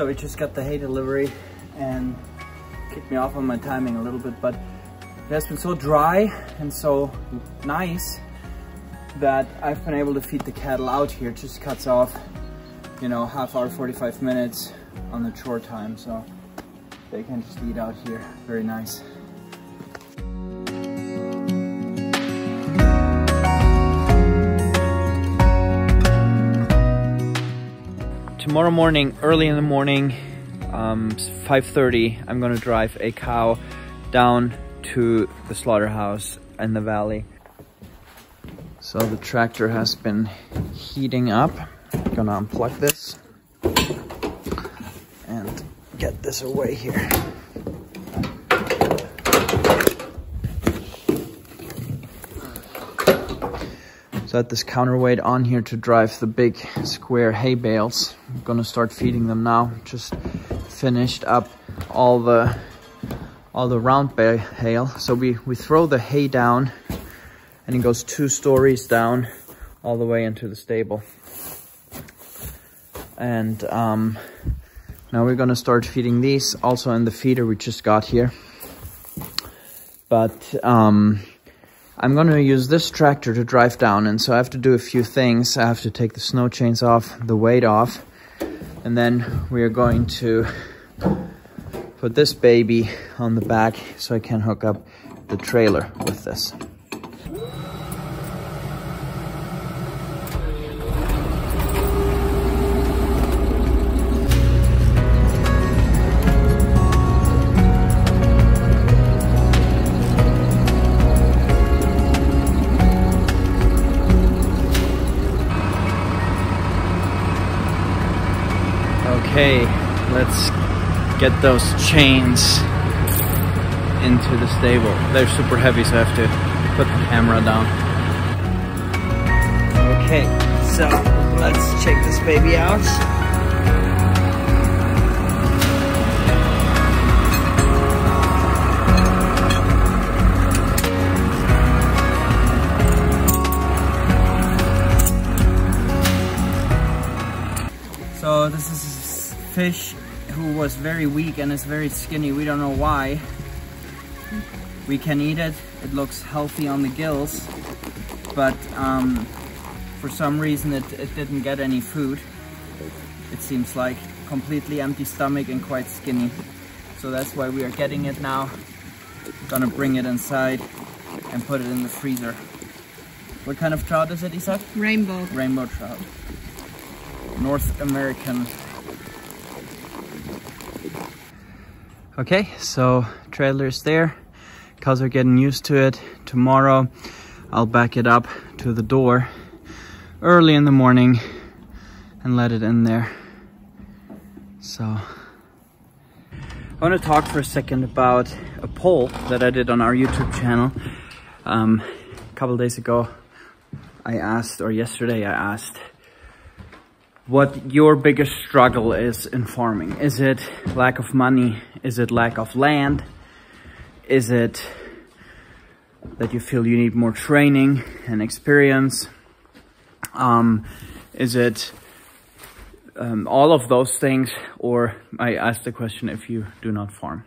we just got the hay delivery and kicked me off on my timing a little bit, but it has been so dry and so nice that I've been able to feed the cattle out here. It just cuts off, you know, half hour, 45 minutes on the chore time, so they can just eat out here. Very nice. Tomorrow morning, early in the morning, 5:30, I'm gonna drive a cow down to the slaughterhouse in the valley. So the tractor has been heating up. I'm gonna unplug this and get this away here. So I had this counterweight on here to drive the big square hay bales. I'm gonna start feeding them now. Just finished up all the round bale. So we throw the hay down and it goes 2 stories down all the way into the stable. And now we're gonna start feeding these also in the feeder we just got here. But I'm going to use this tractor to drive down, and so I have to do a few things. I have to take the snow chains off, the weight off, and then we are going to put this baby on the back so I can hook up the trailer with this. Okay, let's get those chains into the stable. They're super heavy, so I have to put the camera down. Okay, so let's check this baby out. So this is fish who was very weak and is very skinny. We don't know why. We can eat it. It looks healthy on the gills, but for some reason it didn't get any food. It seems like completely empty stomach and quite skinny. So that's why we are getting it now. Gonna bring it inside and put it in the freezer. What kind of trout is it, Isaac? Rainbow. Rainbow trout. North American. Okay, so trailer is there. Cows are getting used to it. Tomorrow I'll back it up to the door early in the morning and let it in there. So I want to talk for a second about a poll that I did on our YouTube channel. A couple days ago I asked, or yesterday I asked, what your biggest struggle is in farming. Is it lack of money? Is it lack of land? Is it that you feel you need more training and experience? Is it all of those things? Or I asked the question, if you do not farm.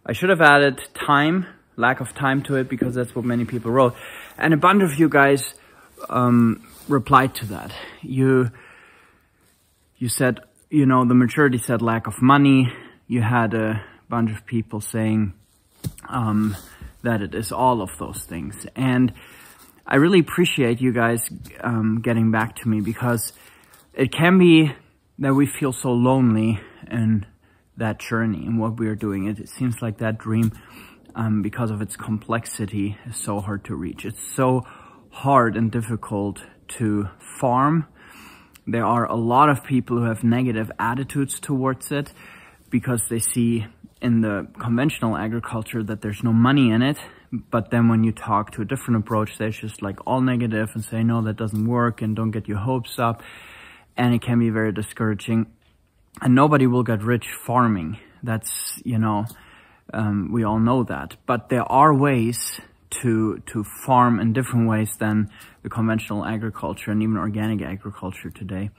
I should have added time, lack of time to it, because that's what many people wrote. And a bunch of you guys replied to that. You said, you know, the majority said lack of money. You had a bunch of people saying that it is all of those things. And I really appreciate you guys getting back to me, because it can be that we feel so lonely in that journey and what we are doing. It seems like that dream, because of its complexity, is so hard to reach. It's so hard and difficult to farm. There are a lot of people who have negative attitudes towards it because they see in the conventional agriculture that there's no money in it. But then when you talk to a different approach, they're just like all negative and say, no, that doesn't work, and don't get your hopes up. And it can be very discouraging. And nobody will get rich farming. That's, you know, we all know that. But there are ways to farm in different ways than the conventional agriculture and even organic agriculture today.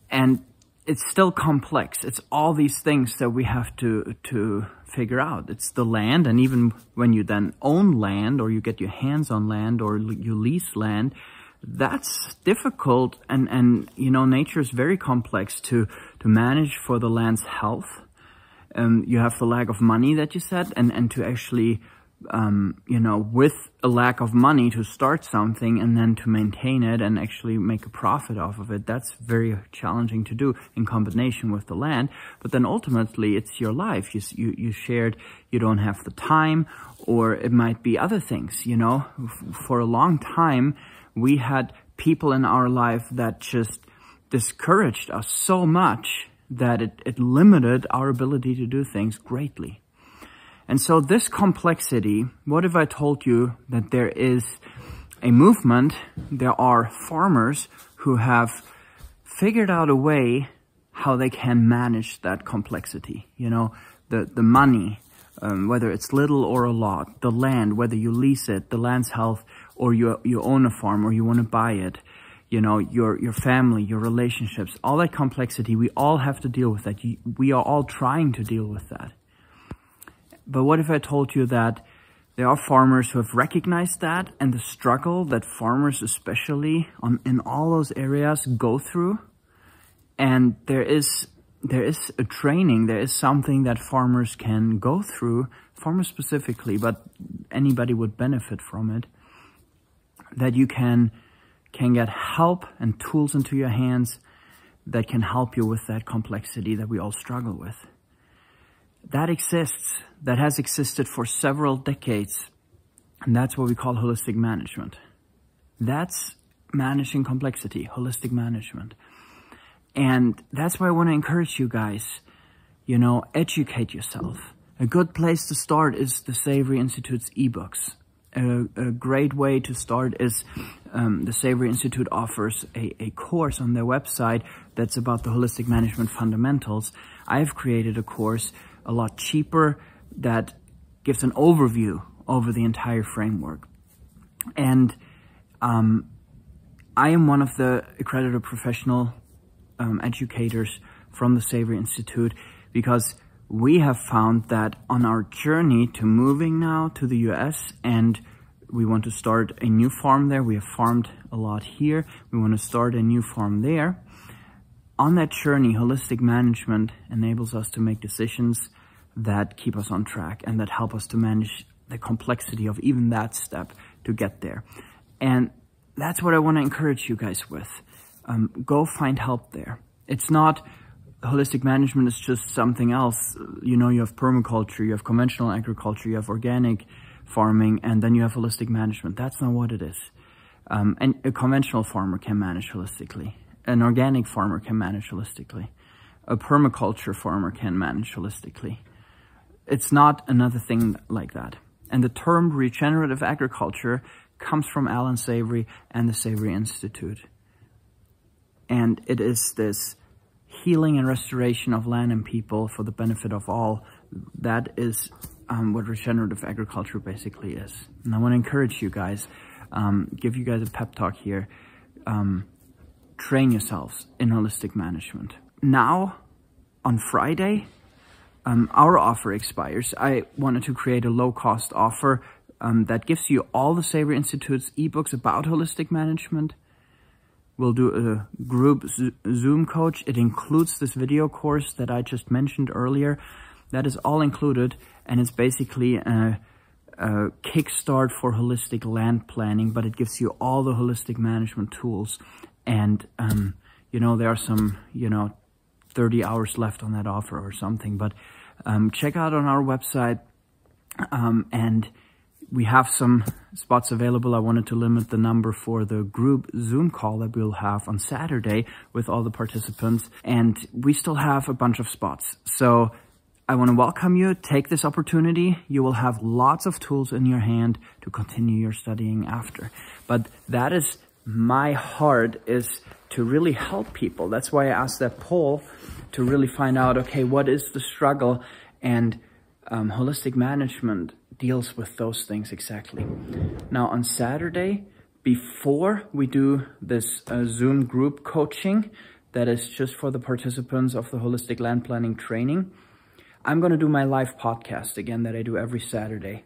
And it's still complex. It's all these things that we have to figure out. It's the land, and even when you then own land, or you get your hands on land, or you lease land, that's difficult. And you know, nature is very complex to manage for the land's health. You have the lack of money that you said, and to actually, you know, with a lack of money to start something and then to maintain it and actually make a profit off of it, that's very challenging to do in combination with the land. But then ultimately it's your life. You shared, you don't have the time, or it might be other things, you know. For a long time, we had people in our life that just discouraged us so much that it limited our ability to do things greatly. And so this complexity, what if I told you that there is a movement, there are farmers who have figured out a way how they can manage that complexity. You know, the money, whether it's little or a lot, the land, whether you lease it, the land's health, or you own a farm or you want to buy it, you know, your family, your relationships, all that complexity, we all have to deal with that. We are all trying to deal with that. But what if I told you that there are farmers who have recognized that and the struggle that farmers especially in all those areas go through, and there is a training, there is something that farmers can go through, farmers specifically, but anybody would benefit from it, that you can get help and tools into your hands that can help you with that complexity that we all struggle with. That exists, that has existed for several decades, and that's what we call holistic management. That's managing complexity, holistic management. And that's why I want to encourage you guys, you know, educate yourself. A good place to start is the Savory Institute's ebooks. A great way to start is the Savory Institute offers a course on their website that's about the holistic management fundamentals. I've created a course a lot cheaper that gives an overview over the entire framework. And I am one of the accredited professional educators from the Savory Institute, because we have found that on our journey to moving now to the US, and we want to start a new farm there. We have farmed a lot here. We want to start a new farm there. On that journey, holistic management enables us to make decisions that keep us on track and that help us to manage the complexity of even that step to get there. And that's what I want to encourage you guys with. Go find help there. It's not holistic management is just something else. You know, you have permaculture, you have conventional agriculture, you have organic farming, and then you have holistic management. That's not what it is. And a conventional farmer can manage holistically. An organic farmer can manage holistically. A permaculture farmer can manage holistically. It's not another thing like that. And the term regenerative agriculture comes from Alan Savory and the Savory Institute. And it is this healing and restoration of land and people for the benefit of all. That is what regenerative agriculture basically is. And I want to encourage you guys, give you guys a pep talk here. Train yourselves in holistic management. Now, on Friday, our offer expires. I wanted to create a low-cost offer that gives you all the Savory Institute's ebooks about holistic management. We'll do a group Zoom coach. It includes this video course that I just mentioned earlier. That is all included, and it's basically a kickstart for holistic land planning, but it gives you all the holistic management tools. And, you know, there are some, 30 hours left on that offer or something, but check out on our website, and we have some spots available. I wanted to limit the number for the group Zoom call that we'll have on Saturday with all the participants, and we still have a bunch of spots. So I want to welcome you. Take this opportunity. You will have lots of tools in your hand to continue your studying after. But that is my heart, is to really help people. That's why I asked that poll, to really find out, okay, what is the struggle? And holistic management deals with those things exactly. Now on Saturday, before we do this Zoom group coaching, that is just for the participants of the Holistic Land Planning training. I'm going to do my live podcast again that I do every Saturday.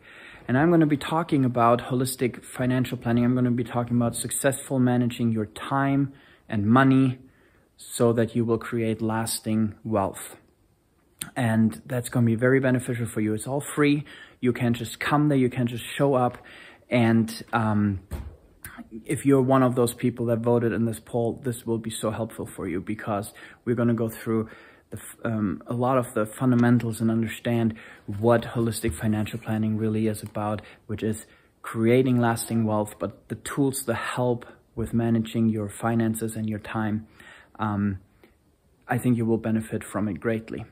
And I'm going to be talking about holistic financial planning. I'm going to be talking about successful managing your time and money so that you will create lasting wealth. And that's going to be very beneficial for you. It's all free. You can just come there. You can just show up. And if you're one of those people that voted in this poll, this will be so helpful for you, because we're going to go through a lot of the fundamentals and understand what holistic financial planning really is about, which is creating lasting wealth, but the tools that help with managing your finances and your time. I think you will benefit from it greatly.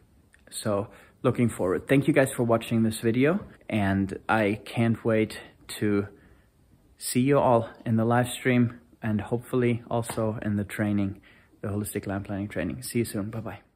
So looking forward. Thank you guys for watching this video, and I can't wait to see you all in the live stream and hopefully also in the training, the Holistic Land Planning training. See you soon. Bye-bye.